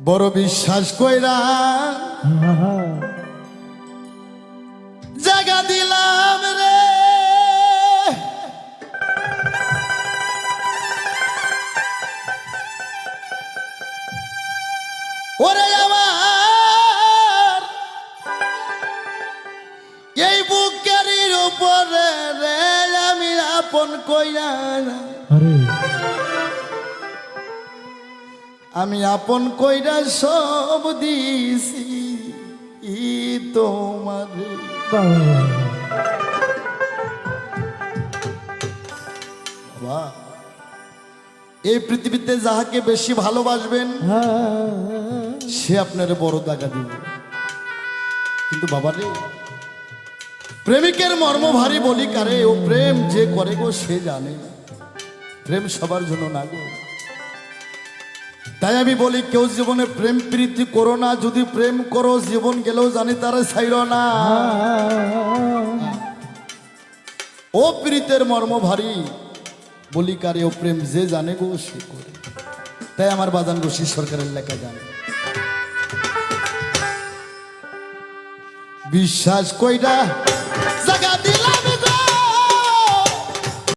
বড় বিশ্বাস কইরা জায়গা দিলাম রে, ওরে আমার এই বুকের উপরে রে আমি আপন কইরা, আমি আপন কইরা সব দিছি তোমারে। বাবা, এই পৃথিবীতে যাহাকে বেশি ভালোবাসবেন সে আপনারে বড় টাকা দিবে, কিন্তু বাবা রে প্রেমিকের মর্ম ভারী বলি কারে, ও প্রেম যে করে গো সে জানে, প্রেম সবার জন্য না গো। তাই আমি বলি কেউ জীবনে প্রেম প্রীতি করো না, যদি প্রেম করো জীবন গেলেও জানি তারা ছাইর না। ও প্রীতের মর্ম ভারী বলি কারে, ও প্রেম যে জানে গো সে করে। তাই আমার বাজান রশিদ সরকারের লেখা জানে, বিশ্বাস কইরা